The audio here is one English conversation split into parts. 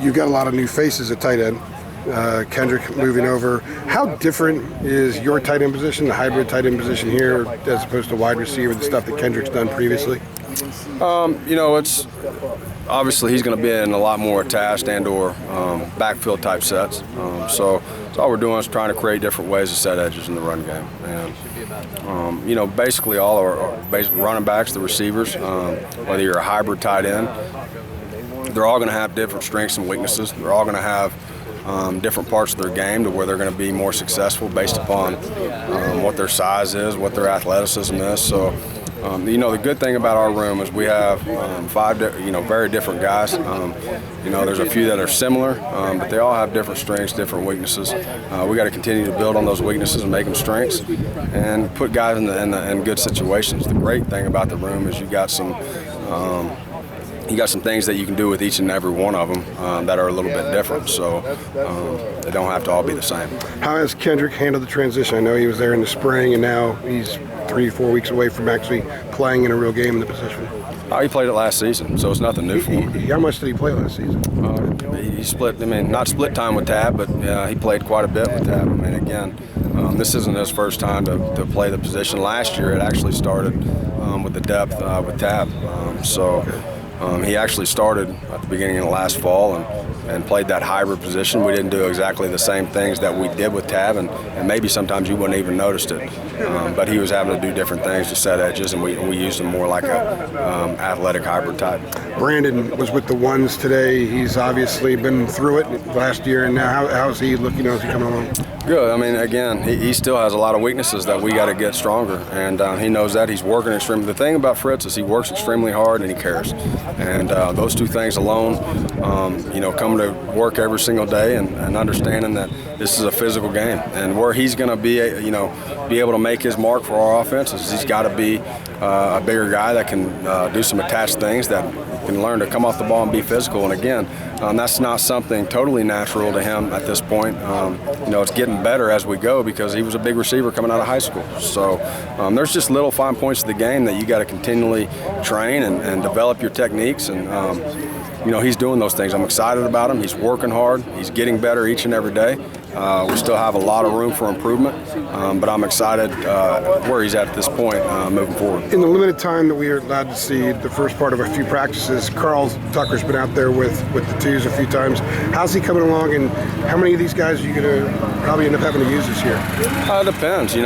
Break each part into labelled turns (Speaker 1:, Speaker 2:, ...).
Speaker 1: You've got a lot of new faces at tight end. Kendrick moving over. How different is your tight end position, the hybrid tight end position here, as opposed to wide receiver, the stuff that Kendrick's done previously?
Speaker 2: It's obviously he's going to be in a lot more attached and/or backfield type sets. So all we're doing is trying to create different ways to set edges in the run game. And basically all our running backs, the receivers, whether you're a hybrid tight end, they're all going to have different strengths and weaknesses. They're all going to have different parts of their game to where they're going to be more successful based upon what their size is, what their athleticism is. So, the good thing about our room is we have five, very different guys. There's a few that are similar, but they all have different strengths, different weaknesses. We got to continue to build on those weaknesses and make them strengths, and put guys in good situations. The great thing about the room is you got some things that you can do with each and every one of them that are a little bit different, so they don't have to all be the same.
Speaker 1: How has Kendrick handled the transition? I know he was there in the spring, and now he's 3-4 weeks away from actually playing in a real game in the position.
Speaker 2: He played it last season, so it's nothing new for him.
Speaker 1: How much did he play last season?
Speaker 2: He split, not split time with Tab, but he played quite a bit with Tab. Again, this isn't his first time to play the position. Last year it actually started with the depth with Tab. He actually started at the beginning of the last fall and played that hybrid position. We didn't do exactly the same things that we did with Tab, and maybe sometimes you wouldn't even noticed it. But he was having to do different things to set edges, and we used him more like a athletic hybrid type.
Speaker 1: Brandon was with the ones today. He's obviously been through it last year, and now how's he looking? How's he coming along?
Speaker 2: Good. Again, he still has a lot of weaknesses that we got to get stronger, and he knows that. He's working extremely. The thing about Fritz is he works extremely hard and he cares, and those two things alone, coming to work every single day and understanding that this is a physical game, and where he's going to be able to make his mark for our offense is he's got to be a bigger guy that can do some attached things, that can learn to come off the ball and be physical. And again, that's not something totally natural to him at this point. It's getting better as we go because he was a big receiver coming out of high school. So there's just little fine points of the game that you got to continually train and develop your techniques. And he's doing those things. I'm excited about him. He's working hard. He's getting better each and every day. We still have a lot of room for improvement, but I'm excited where he's at this point moving forward.
Speaker 1: In the limited time that we are allowed to see the first part of a few practices, Carl Tucker's been out there with the twos a few times. How's he coming along, and how many of these guys are you going to probably end up having to use this year?
Speaker 2: It depends. It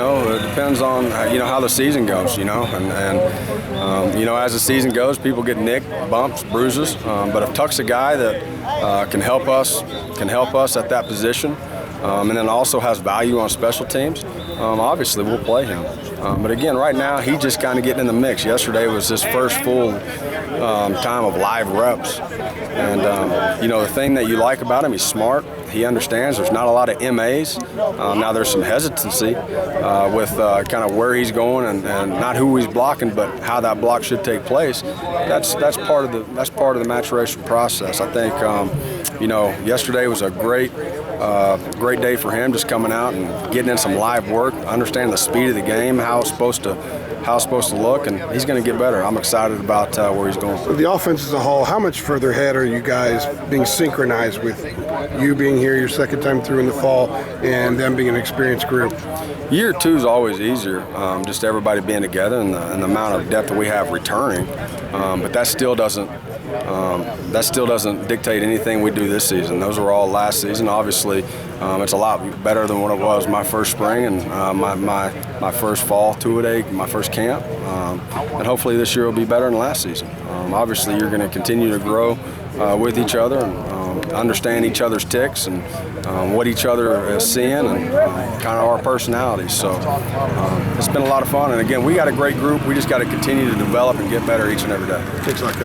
Speaker 2: depends on how the season goes. And as the season goes, people get nicked, bumps, bruises. But if Tuck's a guy that can help us at that position, and then also has value on special teams, obviously we'll play him. But again, right now he's just kind of getting in the mix. Yesterday was his first full time of live reps. And the thing that you like about him, he's smart. He understands there's not a lot of MAs. Now there's some hesitancy with kind of where he's going and not who he's blocking, but how that block should take place. That's part of the maturation process. I think yesterday was a great day for him, just coming out and getting in some live work, understanding the speed of the game, how it's supposed to look, and he's going to get better. I'm excited about where he's going.
Speaker 1: The offense as a whole, how much further ahead are you guys being synchronized with you being here your second time through in the fall and them being an experienced group?
Speaker 2: Year two is always easier, just everybody being together and the amount of depth that we have returning, but that still doesn't dictate anything we do this season. Those were all last season. Obviously, it's a lot better than what it was my first spring and my first fall two-a-day, my first camp. And hopefully this year will be better than last season. Obviously, you're going to continue to grow with each other and understand each other's ticks and what each other is seeing and kind of our personalities. So it's been a lot of fun. And again, we got a great group. We just got to continue to develop and get better each and every day.
Speaker 1: Thanks a lot.